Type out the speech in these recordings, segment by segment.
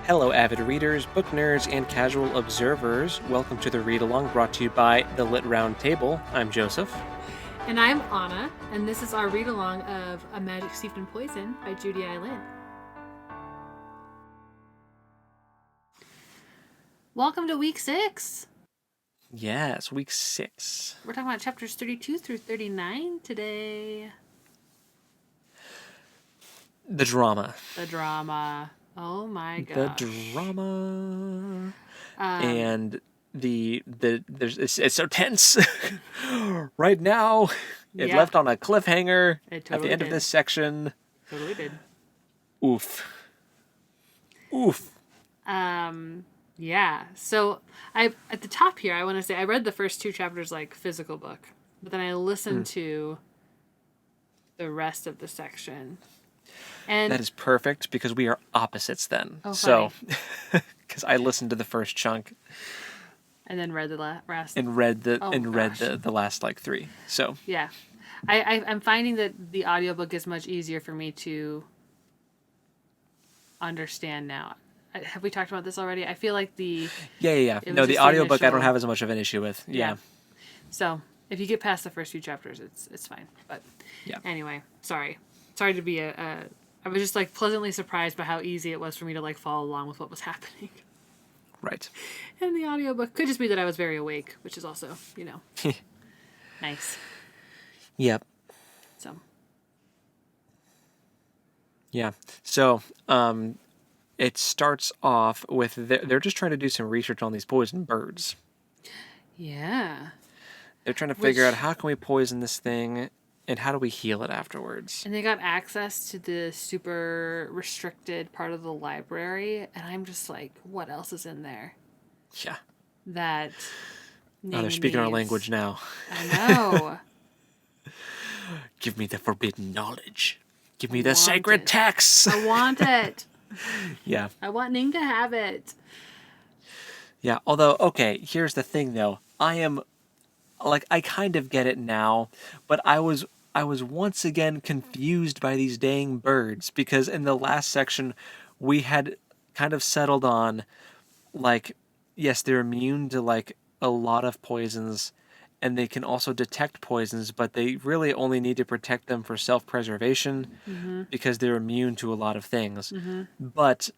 Hello, avid readers, book nerds, and casual observers. Welcome to the Read Along brought to you by the Lit Round Table. I'm Joseph. And I'm Anna, and this is our read along of A Magic Steeped in Poison by Judy I. Lin. Welcome to week 6. Yes, week 6. We're talking about chapters 32 through 39 today. The drama. The drama. Oh my god. The drama. And it's so tense right now. It left on a cliffhanger at the end of this section. Totally did. Oof. Yeah. So at the top here, I want to say I read the first 2 chapters like physical book, but then I listened to the rest of the section. And that is perfect because we are opposites then. Oh, so, because I listened to the first chunk, and then read the rest, and read the last like 3. So yeah, I'm finding that the audiobook is much easier for me to understand now. Have we talked about this already? I feel like the No, the audiobook I don't have as much of an issue with. Yeah. So if you get past the first few chapters, it's fine. But anyway, sorry to be I was just like pleasantly surprised by how easy it was for me to like follow along with what was happening. Right. And the audiobook could just be that I was very awake, which is also, nice. Yep. So. Yeah. So, it starts off with they're just trying to do some research on these poison birds. Yeah. They're trying to figure out how can we poison this thing and how do we heal it afterwards. And they got access to the super restricted part of the library, and I'm just like, what else is in there? Yeah. That they're speaking our language now. I know. Give me the forbidden knowledge. Give me the sacred texts. I want it. Yeah. I want Ning to have it. Yeah, although, okay, here's the thing, though. I kind of get it now, but I was once again confused by these dang birds, because in the last section, we had kind of settled on, like, yes, they're immune to, like, a lot of poisons, and they can also detect poisons, but they really only need to protect them for self-preservation, because they're immune to a lot of things. But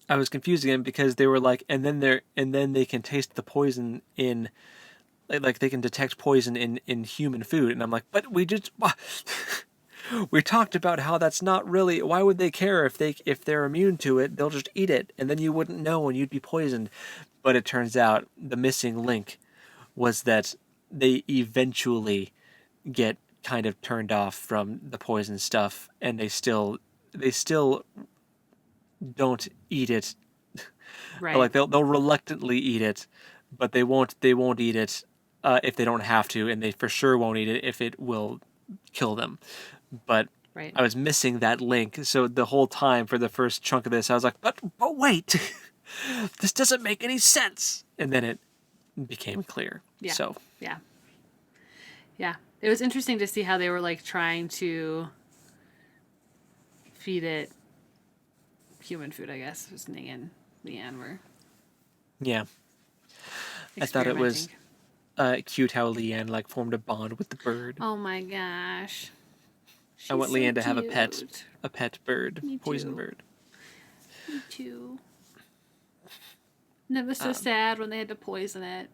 I was confused again because they were like, and then they can taste the poison in, like they can detect poison in human food, and I'm like, but we talked about how that's not really. Why would they care if they're immune to it? They'll just eat it, and then you wouldn't know, and you'd be poisoned. But it turns out the missing link was that they eventually get kind of turned off from the poison stuff, and they still don't eat it. Right. Like they'll reluctantly eat it, but they won't eat it if they don't have to, and they for sure won't eat it if it will kill them. But I was missing that link, so the whole time for the first chunk of this, I was like, but wait, this doesn't make any sense. And then it became clear. Yeah. So yeah. It was interesting to see how they were like trying to feed it human food, I guess. It was Ning and Leanne were. Yeah. I thought it was cute how Leanne like formed a bond with the bird. Oh my gosh. I want Leanne to have a pet bird, Me poison too. bird. Me too. And it was so sad when they had to poison it.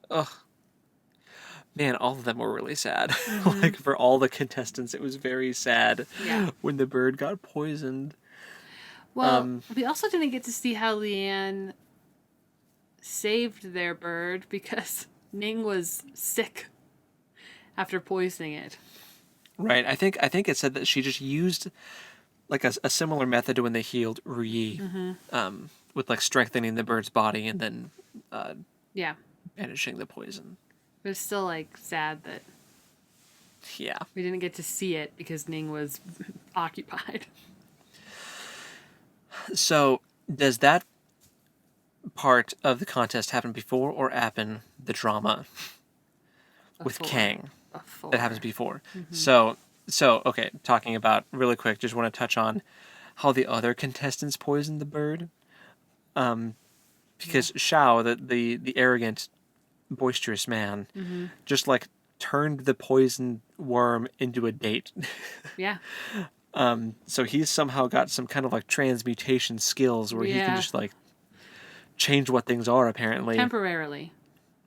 Ugh. Man, all of them were really sad. Like for all the contestants, it was very sad when the bird got poisoned. Well, we also didn't get to see how Leanne saved their bird because Ning was sick after poisoning it. Right. I think it said that she just used like a similar method to when they healed Ruyi, with like strengthening the bird's body and then banishing the poison. But it's still like sad that we didn't get to see it because Ning was occupied. So does that part of the contest happened before or after the drama with Before. Kang? Before. That happens before. Mm-hmm. So okay, talking about really quick, just want to touch on how the other contestants poisoned the bird. Because Shao, the arrogant, boisterous man, Mm-hmm. just like turned the poisoned worm into a date. Yeah. So he's somehow got some kind of like transmutation skills where he can Yeah. just like change what things are apparently. Temporarily.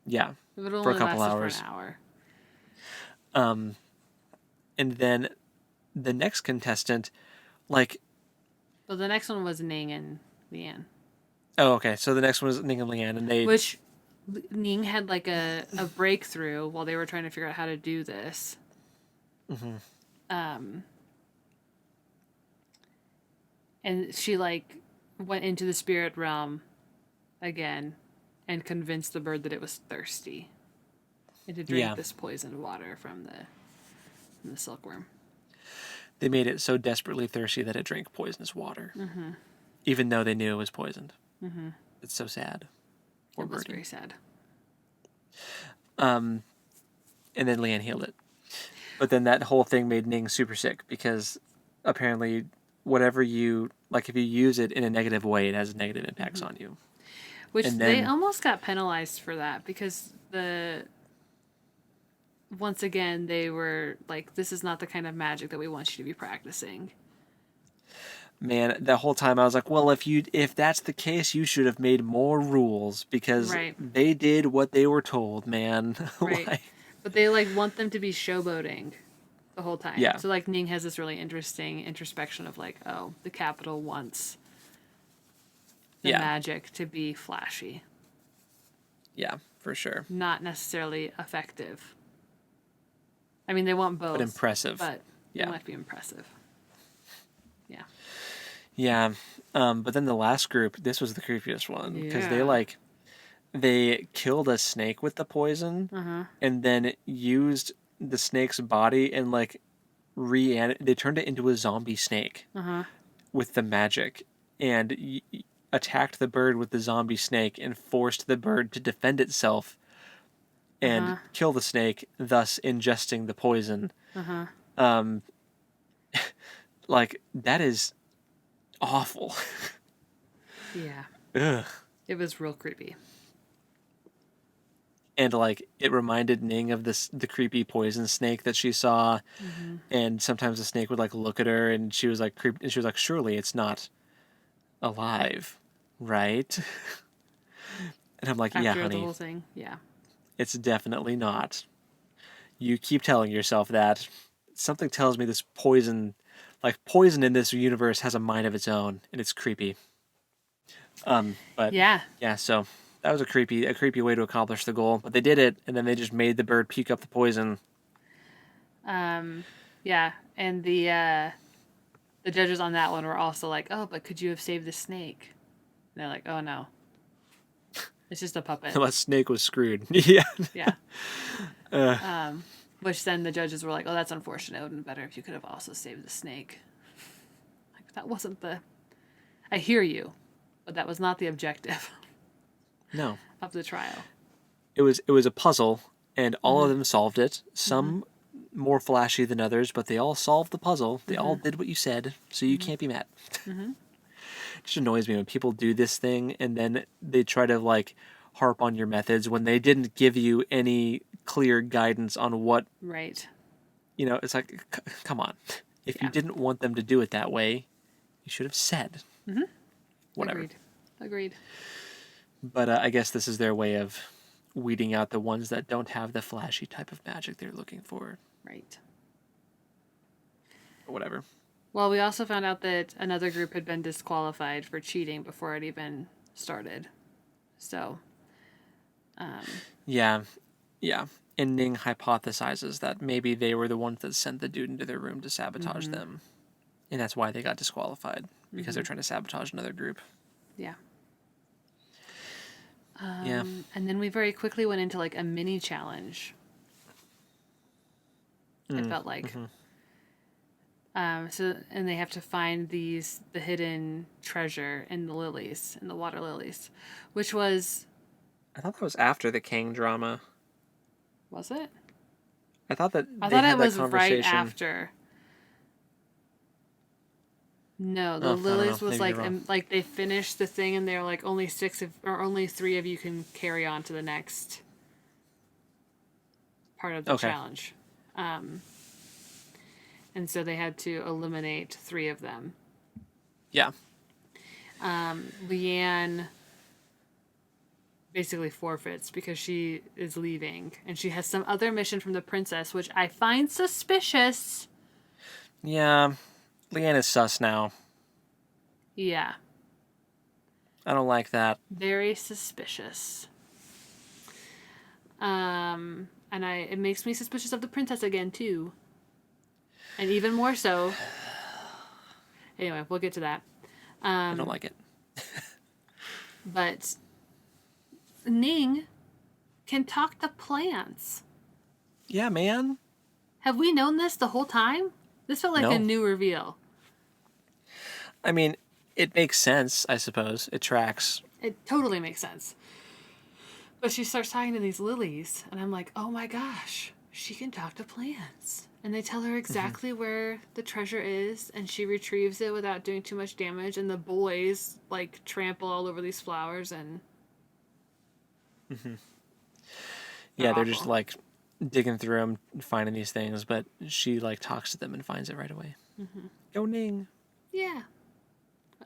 Yeah, It would for a only couple lasted for an hours. hour. And then the next contestant, like, Well, the next one was Ning and Leanne. oh, okay. So the next one was Ning and Leanne, and they, Which Ning had like a breakthrough while they were trying to figure out how to do this. And she like went into the spirit realm again and convinced the bird that it was thirsty and to drink yeah, this poisoned water from the silkworm. they made it so desperately thirsty that it drank poisonous water, even though they knew it was poisoned. It's so sad. Poor It was birdie. very sad. And then Leanne healed it. But then that whole thing made Ning super sick because apparently whatever you like, if you use it in a negative way, it has negative impacts on you. Which And they then almost got penalized for that because once again they were like, this is not the kind of magic that we want you to be practicing. man, the whole time I was like, well, if that's the case, you should have made more rules because Right. they did what they were told, man. Right. Like, But they like want them to be showboating the whole time. yeah. So like Ning has this really interesting introspection of like, oh, the capital wants the Yeah. magic to be flashy, Yeah, for sure. not necessarily effective. I mean, they want both, But impressive. but Yeah. they want it to be impressive. Yeah. Yeah. But then the last group, this was the creepiest one because Yeah. they killed a snake with the poison and then used the snake's body and like they turned it into a zombie snake with the magic and attacked the bird with the zombie snake and forced the bird to defend itself and kill the snake, thus ingesting the poison. Like, that is awful. Yeah. Ugh. It was real creepy. And like it reminded Ning of the creepy poison snake that she saw, and sometimes the snake would like look at her, and she was like creeped, and she was like, "Surely it's not alive, right?" And I'm like, "Yeah, After the honey, whole thing. Yeah. it's definitely not. You keep telling yourself that. Something tells me this poison in this universe has a mind of its own, and it's creepy." But Yeah. yeah, so that was a creepy way to accomplish the goal. But they did it, and then they just made the bird puke up the poison. Yeah. And the judges on that one were also like, oh, but could you have saved the snake? And they're like, oh no. It's just a puppet. That snake was screwed. Yeah. Yeah. Which then the judges were like, oh, that's unfortunate. It would have been better if you could have also saved the snake. Like, that wasn't the. I hear you, but that was not the objective No. of the trial. It was a puzzle, and all of them solved it. Some more flashy than others, but they all solved the puzzle. They all did what you said, so you can't be mad. It just annoys me when people do this thing and then they try to like harp on your methods when they didn't give you any clear guidance on what, Right. it's like, come on. If you Yeah. didn't want them to do it that way, you should have said. Whatever. Agreed. But I guess this is their way of weeding out the ones that don't have the flashy type of magic they're looking for. Right. Or whatever. Well, we also found out that another group had been disqualified for cheating before it even started. So. Yeah. And Ning hypothesizes that maybe they were the ones that sent the dude into their room to sabotage them. And that's why they got disqualified. Because they're trying to sabotage another group. Yeah. Yeah. And then we very quickly went into like a mini challenge. It felt like. And they have to find the hidden treasure in the lilies, in the water lilies, which was I thought that was after the Kang drama. it? I thought that I they thought had it that was right conversation. after. No, the Oh, I don't know. lilies was Maybe you're wrong. like they finished the thing and they're like only only three of you can carry on to the next part of the Okay. challenge. And so they had to eliminate three of them. Yeah. Leanne basically forfeits because she is leaving and she has some other mission from the princess, which I find suspicious. Yeah. Leanne is sus now. Yeah, I don't like that. very suspicious. And it makes me suspicious of the princess again too, and even more so. Anyway, we'll get to that. I don't like it. But Ning can talk to plants. Yeah, man. Have we known this the whole time? This felt like a No. new reveal. I mean, it makes sense, I suppose. It tracks. It totally makes sense. But she starts talking to these lilies, and I'm like, oh my gosh, she can talk to plants. And they tell her exactly where the treasure is, and she retrieves it without doing too much damage. And the boys, like, trample all over these flowers, and. Yeah, they're awful. just like digging through them, finding these things, but she like talks to them and finds it right away. Go Ning. Yeah.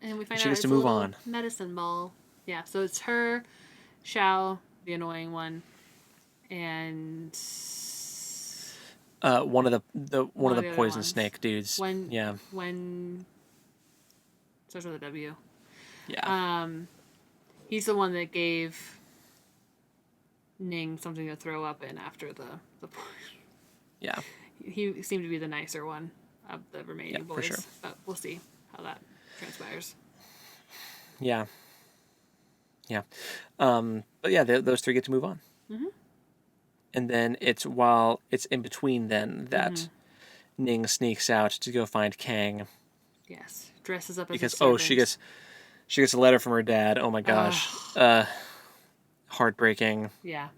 And we find She out gets it's to a move little on. medicine ball. Yeah, so it's her, Xiao, the annoying one, and One of the one of the other poison ones. snake dudes. Yeah. When starts with a W. Yeah. He's the one that gave Ning something to throw up in after the Yeah. he seemed to be the nicer one of the remaining Yeah, boys. for sure. But we'll see how that transpires. Yeah. Yeah. But yeah, those three get to move on. And then it's while it's in between then that Ning sneaks out to go find Kang Yes. Dresses up as a because servant. she gets a letter from her dad. Oh my gosh. Heartbreaking. Yeah.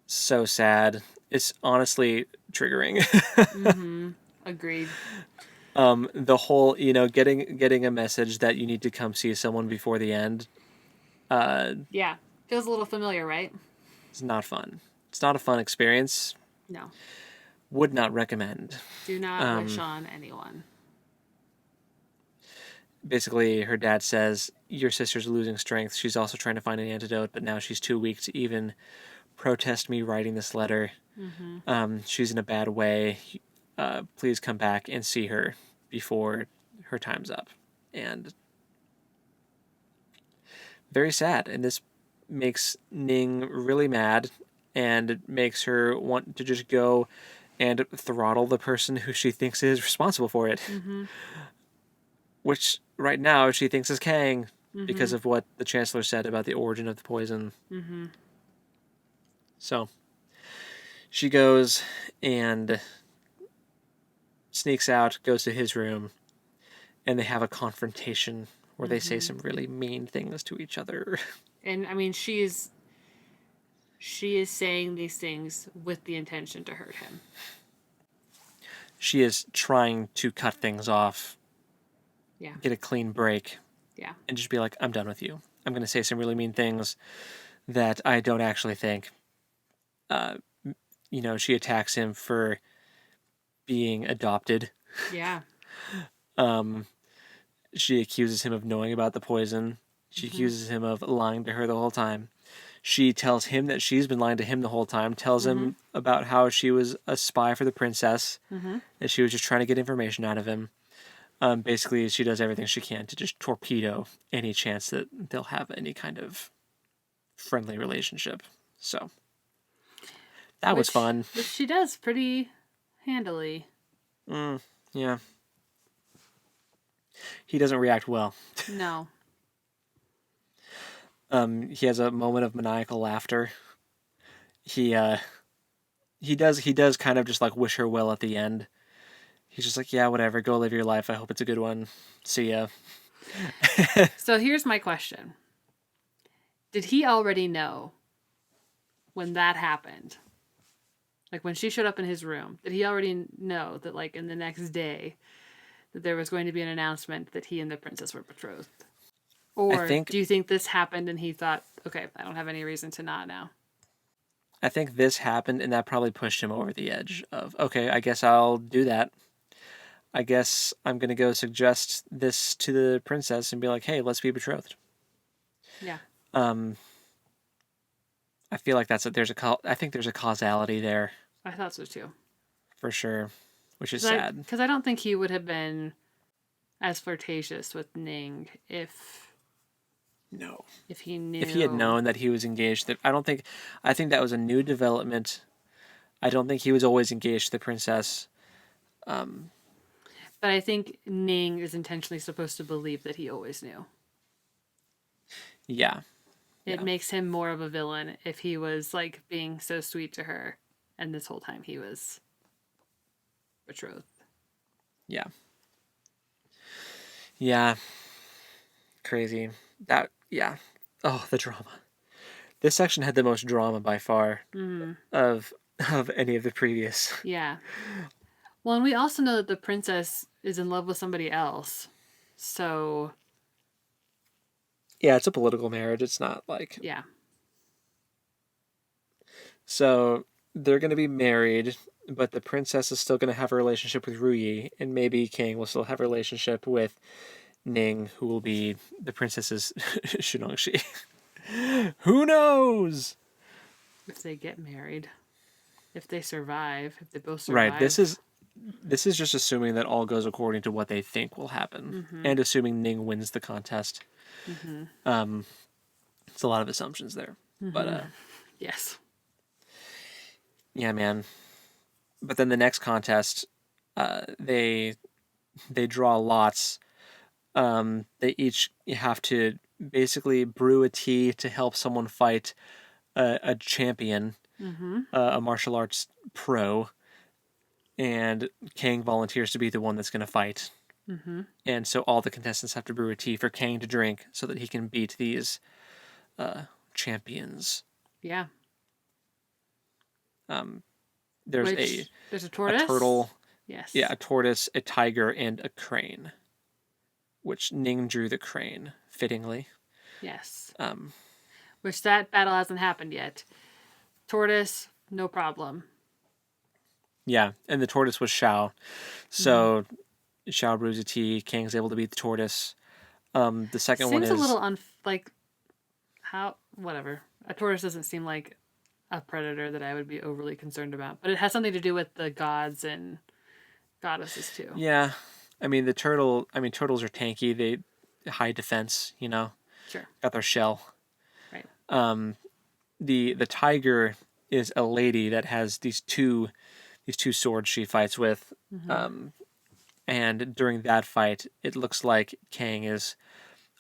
So sad. It's honestly triggering. Agreed. The whole, getting a message that you need to come see someone before the end. Yeah. Feels a little familiar, right? It's not fun. It's not a fun experience. No. Would not recommend. Do not wish on anyone. Basically, her dad says, your sister's losing strength. She's also trying to find an antidote, but now she's too weak to even protest me writing this letter. She's in a bad way. Please come back and see her before her time's up. And very sad. And this makes Ning really mad and it makes her want to just go and throttle the person who she thinks is responsible for it. Which right now she thinks is Kang because of what the Chancellor said about the origin of the poison. So she goes and sneaks out, goes to his room, and they have a confrontation where they say some really mean things to each other. And I mean, she is saying these things with the intention to hurt him. She is trying to cut things off, Yeah. get a clean break, Yeah. and just be like, I'm done with you. I'm going to say some really mean things that I don't actually think. She attacks him for being adopted. Yeah. She accuses him of knowing about the poison. She accuses him of lying to her the whole time. She tells him that she's been lying to him the whole time, tells him about how she was a spy for the princess, and she was just trying to get information out of him. Basically, she does everything she can to just torpedo any chance that they'll have any kind of friendly relationship. So, that was fun. Which she does pretty handily. Yeah. He doesn't react well. No. He has a moment of maniacal laughter. He does kind of just like wish her well at the end, He's just like, yeah, whatever. Go live your life. I hope it's a good one. See ya. So here's my question. Did he already know when that happened? Like when she showed up in his room, did he already know that like in the next day that there was going to be an announcement that he and the princess were betrothed? I Or think do you think this happened and he thought, okay, I don't have any reason to not now? I think this happened, and that probably pushed him over the edge of, okay, I guess I'll do that. I guess I'm gonna go suggest this to the princess and be like, hey, let's be betrothed. Yeah. Um, I feel like I think there's a causality there I thought so too. for sure, which is sad. Because I don't think he would have been as flirtatious with Ning No. if he knew. If he had known that he was engaged, I think that was a new development. I don't think he was always engaged to the princess. But I think Ning is intentionally supposed to believe that he always knew. Yeah. It makes him more of a villain if he was like being so sweet to her and this whole time he was betrothed. Yeah. Yeah. Crazy. Yeah. Oh, the drama. This section had the most drama by far of any of the previous. Yeah. Well, and we also know that the princess is in love with somebody else. So, Yeah, it's a political marriage. It's not like. yeah. So they're going to be married, but the princess is still going to have a relationship with Ruyi, and maybe Kang will still have a relationship with Ning, who will be the princess's Shunongshi. Who knows? If they get married, if they survive, if they both survive. Right. This is just assuming that all goes according to what they think will happen, and assuming Ning wins the contest. It's a lot of assumptions there, but Yes. yeah, man. But then the next contest, they draw lots. They each have to basically brew a tea to help someone fight a champion, a martial arts pro, and Kang volunteers to be the one that's going to fight. And so all the contestants have to brew a tea for Kang to drink so that he can beat these champions. Yeah. There's there's a tortoise. a turtle, Yes. yeah, a tortoise, a tiger, and a crane. Which Ning drew the crane fittingly. Yes. Um, Which that battle hasn't happened yet. Tortoise, no problem. yeah, and the tortoise was Shao. So Shao brews a tea. Kang's able to beat the tortoise. The second one is Seems a little whatever. A tortoise doesn't seem like a predator that I would be overly concerned about, but it has something to do with the gods and goddesses too. yeah. Turtles are tanky. They high defense. Sure. Got their shell. Right. The tiger is a lady that has these two swords she fights with. And during that fight, it looks like Kang is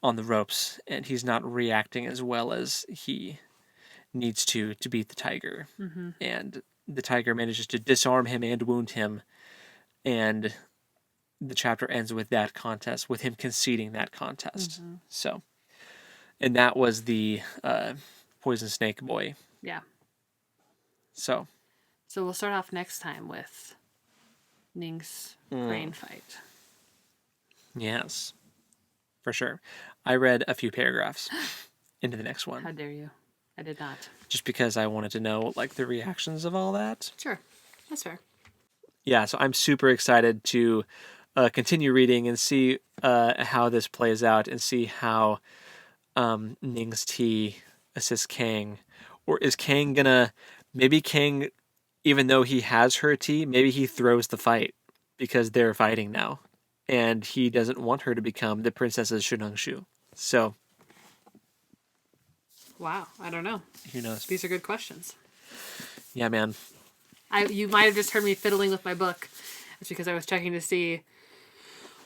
on the ropes and he's not reacting as well as he needs to beat the tiger. And the tiger manages to disarm him and wound him. And the chapter ends with that contest, with him conceding that contest. So, and that was the poison snake boy. Yeah. So we'll start off next time with Ning's crane fight. Yes, for sure. I read a few paragraphs into the next one. How dare you? I did not. Just because I wanted to know like the reactions of all that. Sure. That's fair. Yeah, so I'm super excited to continue reading and see how this plays out and see how Ning's tea assists Kang. Or is Kang gonna... Maybe Kang, even though he has her tea, maybe he throws the fight because they're fighting now. And he doesn't want her to become the princess's Shunangshu. So... Wow, I don't know. Who knows? These are good questions. Yeah, man. You might have just heard me fiddling with my book. It's because I was checking to see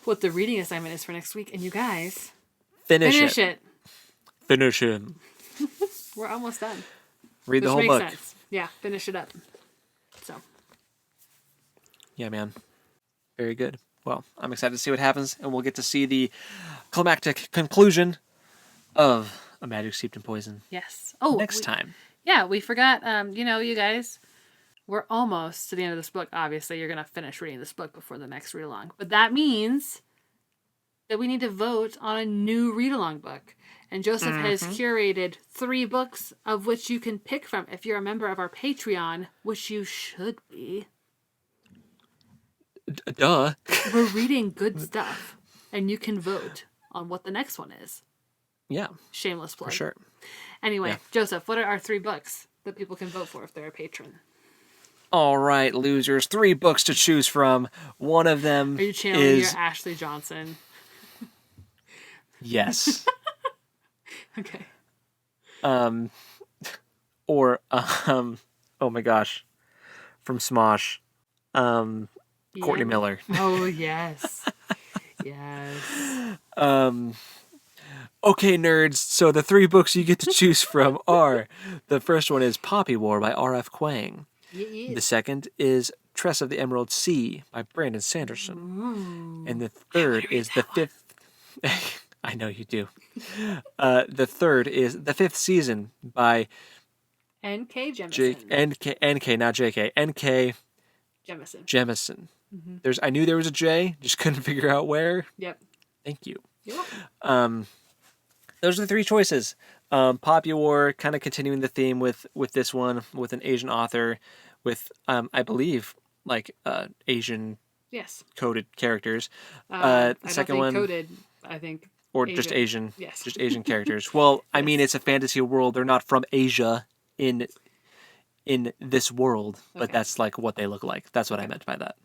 what the reading assignment is for next week. And you guys... Finish it. Finish him. We're almost done. Read the whole book. Sense. Yeah, finish it up. So. Yeah, man. Very good. Well, I'm excited to see what happens, and we'll get to see the climactic conclusion of A Magic Steeped in Poison Yes. Oh, next time. Yeah, we forgot. You guys, we're almost to the end of this book. Obviously, you're gonna finish reading this book before the next read along, but that means that we need to vote on a new read along book. And Joseph has curated 3 books of which you can pick from if you're a member of our Patreon, which you should be. Duh. We're reading good stuff, and you can vote on what the next one is. Yeah, Shameless plug. for sure. Anyway, Yeah. Joseph, what are our 3 books that people can vote for if they're a patron? All right, losers. 3 books to choose from. One of them Are you channeling is... your Ashley Johnson? Yes. Okay. Or, oh my gosh. From Smosh. Courtney Miller. Oh, yes. Yes. Okay, nerds. So the 3 books you get to choose from are... The first one is Poppy War by R.F. Kuang. Yeah. The second is Tress of the Emerald Sea by Brandon Sanderson. Ooh. And the third is the 5th... I know you do. The third is The Fifth Season by... N.K. Jemisin. N.K., not J.K. N.K. Jemisin. I knew there was a J, just couldn't figure out where. Yep. Thank you. You're welcome. Those are the 3 choices. Poppy War, kind of continuing the theme with this one, with an Asian author, with, I believe, like, Asian Yes. coded characters. I The don't second think one... coded, I think. Or Asian. just Asian. Yes. Just Asian characters. Well, I mean, it's a fantasy world. They're not from Asia in this world, but Okay. that's like what they look like. That's what I meant by that.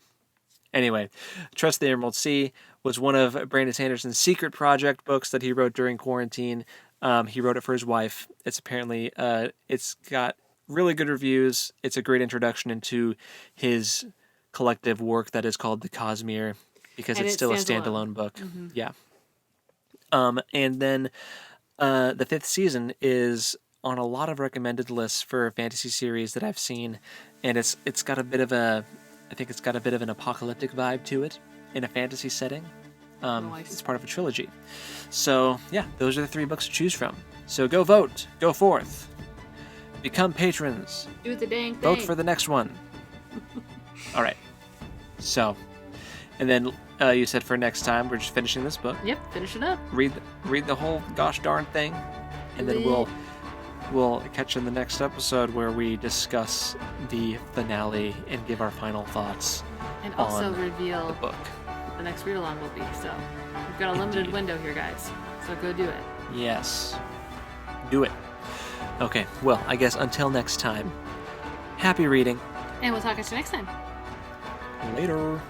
Anyway, Trust the Emerald Sea was one of Brandon Sanderson's secret project books that he wrote during quarantine. He wrote it for his wife. It's apparently, it's got really good reviews. It's a great introduction into his collective work that is called The Cosmere, because it's still a standalone book. Mm-hmm. Yeah. And then The Fifth Season is on a lot of recommended lists for fantasy series that I've seen, and it's got a bit of an apocalyptic vibe to it in a fantasy setting. Nice. It's part of a trilogy. So yeah, those are the 3 books to choose from. So go vote, go forth, become patrons, Do the dang thing. vote for the next one. All right. So, and then you said for next time we're just finishing this book. Yep, finish it up. Read the whole gosh darn thing, and then we'll catch you in the next episode where we discuss the finale and give our final thoughts. And also on reveal the book. what the next read along will be. So we've got a limited Indeed. window here, guys. So go do it. Yes. Do it. Okay, well, I guess until next time, happy reading. And we'll talk at you next time. Later.